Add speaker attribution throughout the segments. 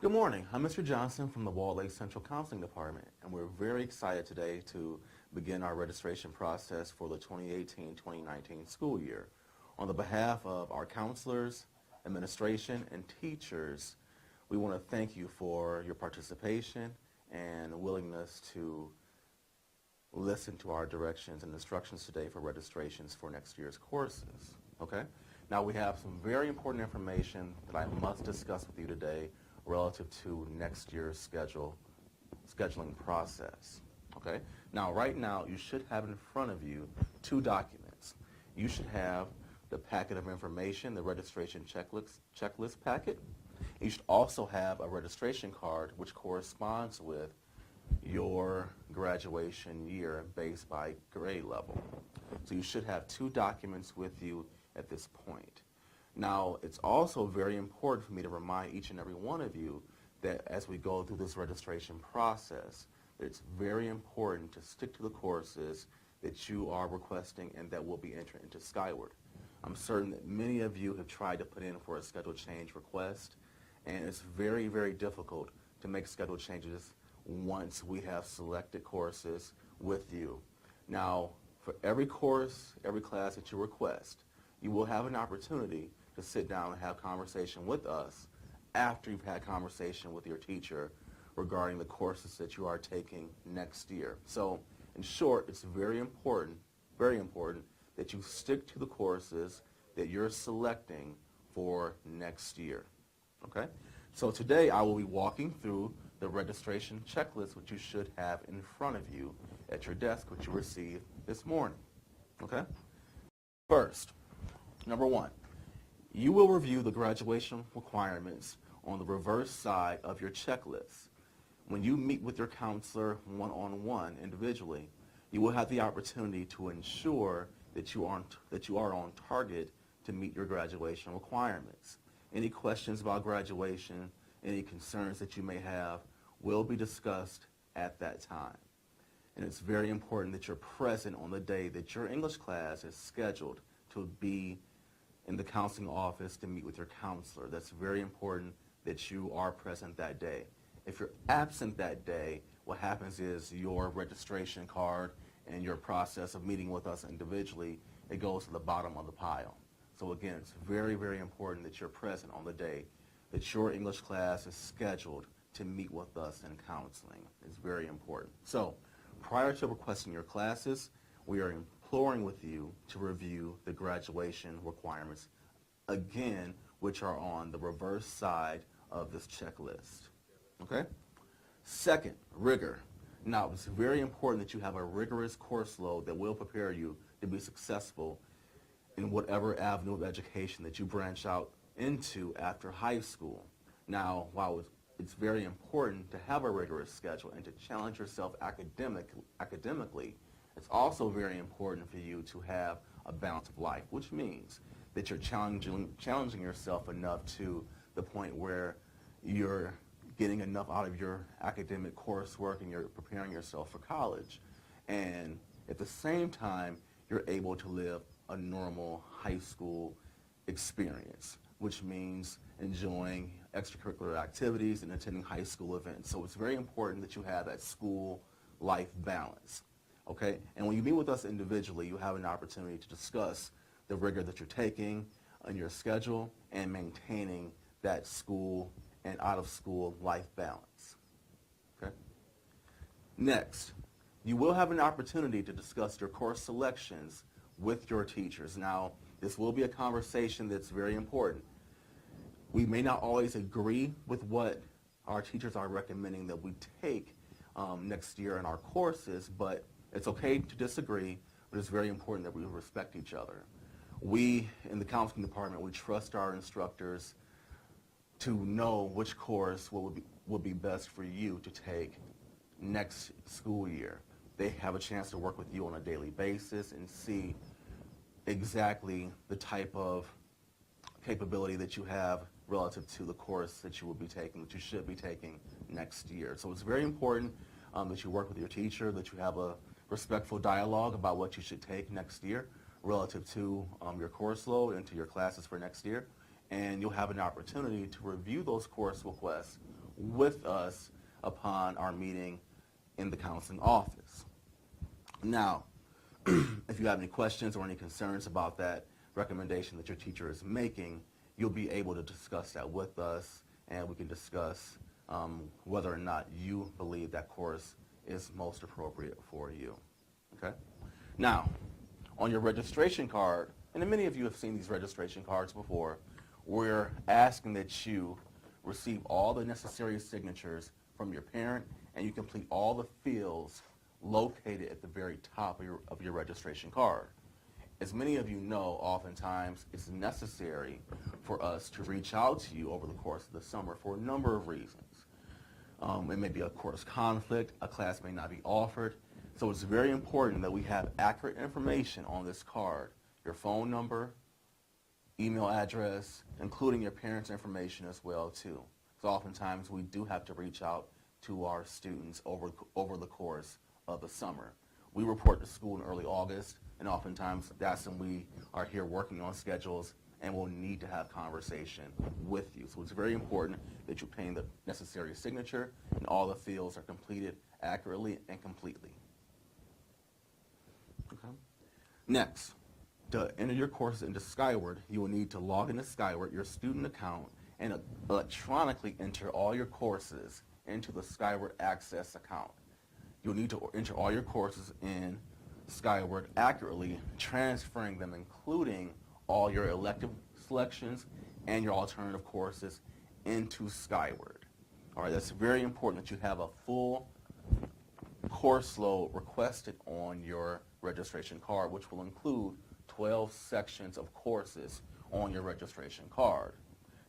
Speaker 1: Good morning. I'm Mr. Johnson from the Walled Lake Central Counseling Department, and we're very excited today to begin our registration process for the 2018-2019 school year. On the behalf of our counselors, administration, and teachers, we want to thank you for your participation and willingness to listen to our directions and instructions today for registrations for next year's courses. Okay? Now we have some very important information that I must discuss with you today relative to next year's scheduling process. Okay? Now right now you should have in front of you two documents. You should have the packet of information, the registration checklist packet. You should also have a registration card which corresponds with your graduation year based by grade level. So you should have two documents with you at this point. Now, it's also very important for me to remind each and every one of you that as we go through this registration process, it's very important to stick to the courses that you are requesting and that will be entered into Skyward. I'm certain that many of you have tried to put in for a schedule change request, and it's very, very difficult to make schedule changes once we have selected courses with you. Now, for every course, every class that you request, you will have an opportunity to sit down and have conversation with us after you've had conversation with your teacher regarding the courses that you are taking next year. So, in short, it's very important that you stick to the courses that you're selecting for next year. Okay? So today I will be walking through the registration checklist, which you should have in front of you at your desk, which you received this morning. Okay? First, number one, you will review the graduation requirements on the reverse side of your checklist. When you meet with your counselor one-on-one individually, you will have the opportunity to ensure that you are on target to meet your graduation requirements. Any questions about graduation, any concerns that you may have will be discussed at that time. And it's very important that you're present on the day that your English class is scheduled to be in the counseling office to meet with your counselor. That's very important that you are present that day. If you're absent that day, what happens is your registration card and your process of meeting with us individually, it goes to the bottom of the pile. So again, it's very, very important that you're present on the day that your English class is scheduled to meet with us in counseling. It's very important. So prior to requesting your classes, we are imploring with you to review the graduation requirements, again, which are on the reverse side of this checklist. Okay? Second, rigor. Now, it's very important that you have a rigorous course load that will prepare you to be successful in whatever avenue of education that you branch out into after high school. Now, while it's very important to have a rigorous schedule and to challenge yourself academically, it's also very important for you to have a balance of life, which means that you're challenging yourself enough to the point where you're getting enough out of your academic coursework and you're preparing yourself for college. And at the same time, you're able to live a normal high school experience, which means enjoying extracurricular activities and attending high school events. So it's very important that you have that school-life balance. Okay? And when you meet with us individually, you have an opportunity to discuss the rigor that you're taking on your schedule and maintaining that school and out-of-school life balance. Okay? Next, you will have an opportunity to discuss your course selections with your teachers. Now, this will be a conversation that's very important. We may not always agree with what our teachers are recommending that we take next year in our courses, but it's okay to disagree, but it's very important that we respect each other. We, in the counseling department, we trust our instructors to know which course would be best for you to take next school year. They have a chance to work with you on a daily basis and see exactly the type of capability that you have relative to the course that you will be taking, that you should be taking next year. So it's very important that you work with your teacher, that you have a respectful dialogue about what you should take next year relative to your course load and to your classes for next year. And you'll have an opportunity to review those course requests with us upon our meeting in the counseling office. Now, if you have any questions or any concerns about that recommendation that your teacher is making, you'll be able to discuss that with us, and we can discuss whether or not you believe that course is most appropriate for you. Okay? Now, on your registration card, and many of you have seen these registration cards before, we're asking that you receive all the necessary signatures from your parent, and you complete all the fields located at the very top of your registration card. As many of you know, oftentimes it's necessary for us to reach out to you over the course of the summer for a number of reasons. It may be a course conflict, a class may not be offered, so it's very important that we have accurate information on this card, your phone number, email address, including your parents' information as well too. So oftentimes we do have to reach out to our students over the course of the summer. We report to school in early August, and oftentimes that's when we are here working on schedules and will need to have conversation with you. So it's very important that you obtain the necessary signature and all the fields are completed accurately and completely. Okay. Next, to enter your courses into Skyward, you will need to log into Skyward, your student account, and electronically enter all your courses into the Skyward Access account. You'll need to enter all your courses in Skyward accurately, transferring them, including all your elective selections and your alternative courses into Skyward. All right, that's very important that you have a full course load requested on your registration card, which will include 12 sections of courses on your registration card.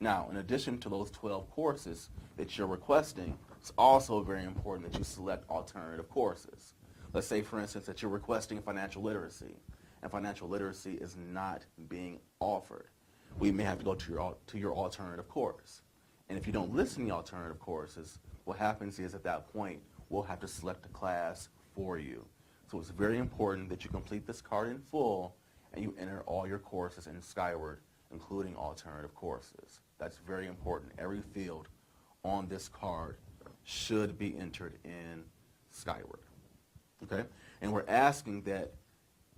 Speaker 1: Now, in addition to those 12 courses that you're requesting, it's also very important that you select alternative courses. Let's say, for instance, that you're requesting financial literacy, and financial literacy is not being offered. We may have to go to your alternative course. And if you don't list any alternative courses, what happens is at that point, we'll have to select a class for you. So it's very important that you complete this card in full and you enter all your courses in Skyward, including alternative courses. That's very important. Every field on this card should be entered in Skyward. Okay? And we're asking that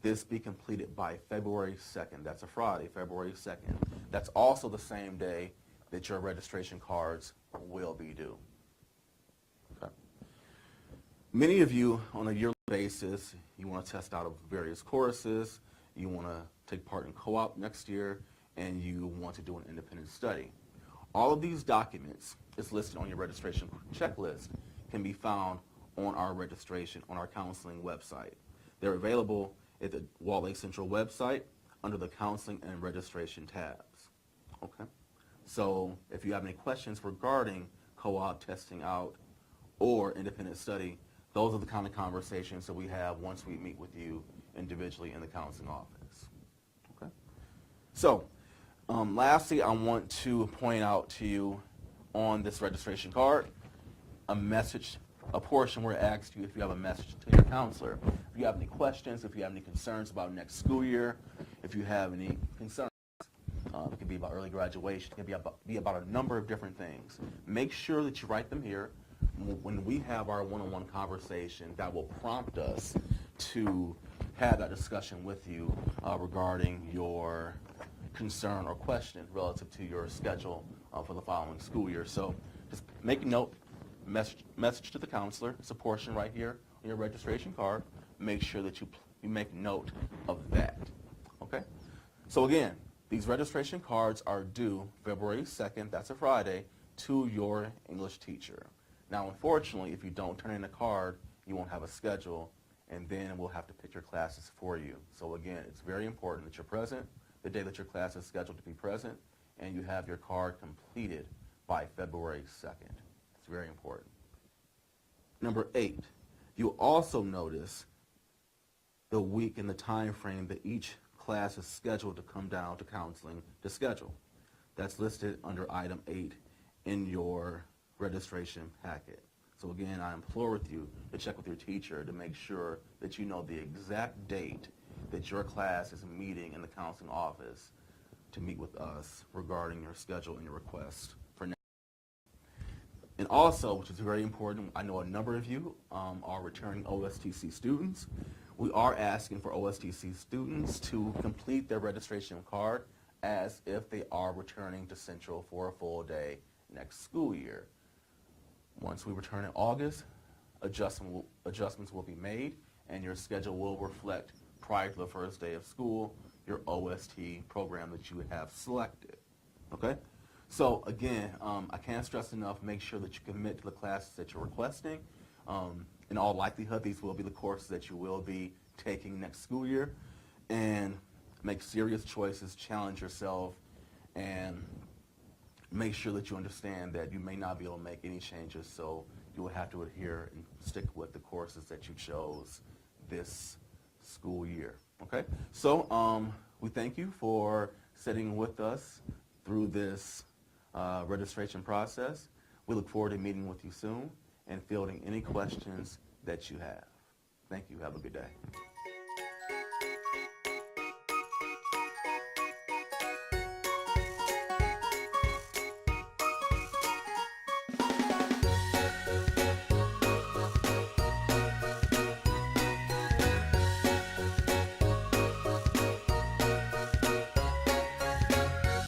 Speaker 1: this be completed by February 2nd. That's a Friday, February 2nd. That's also the same day that your registration cards will be due. Okay. Many of you, on a yearly basis, you want to test out of various courses, you want to take part in co-op next year, and you want to do an independent study. All of these documents is listed on your registration checklist, can be found on our registration, on our counseling website. They're available at the Wall Lake Central website under the Counseling and Registration tabs. Okay? So if you have any questions regarding co-op, testing out, or independent study, those are the kind of conversations that we have once we meet with you individually in the counseling office. Okay? So, lastly, I want to point out to you on this registration card a portion where it asks you if you have a message to your counselor. If you have any questions, if you have any concerns about next school year, if you have any concerns, it can be about early graduation, it can be about a number of different things. Make sure that you write them here. When we have our one-on-one conversation, that will prompt us to have that discussion with you regarding your concern or question relative to your schedule for the following school year. So just make a note, message to the counselor. It's a portion right here on your registration card. Make sure that you make note of that. Okay? So again, these registration cards are due February 2nd, that's a Friday, to your English teacher. Now, unfortunately, if you don't turn in a card, you won't have a schedule, and then we'll have to pick your classes for you. So again, it's very important that you're present the day that your class is scheduled to be present, and you have your card completed by February 2nd. It's very important. Number 8, you'll also notice the week and the time frame that each class is scheduled to come down to counseling to schedule. That's listed under item 8 in your registration packet. So again, I implore with you to check with your teacher to make sure that you know the exact date that your class is meeting in the counseling office to meet with us regarding your schedule and your request for next. And also, which is very important, I know a number of you are returning OSTC students. We are asking for OSTC students to complete their registration card as if they are returning to Central for a full day next school year. Once we return in August, adjustments will be made, and your schedule will reflect, prior to the first day of school, your OST program that you have selected. Okay? So again, I can't stress enough, make sure that you commit to the classes that you're requesting. In all likelihood, these will be the courses that you will be taking next school year. And make serious choices, challenge yourself, and make sure that you understand that you may not be able to make any changes, so you will have to adhere and stick with the courses that you chose this school year. Okay? So we thank you for sitting with us through this registration process. We look forward to meeting with you soon and fielding any questions that you have. Thank you. Have a good day.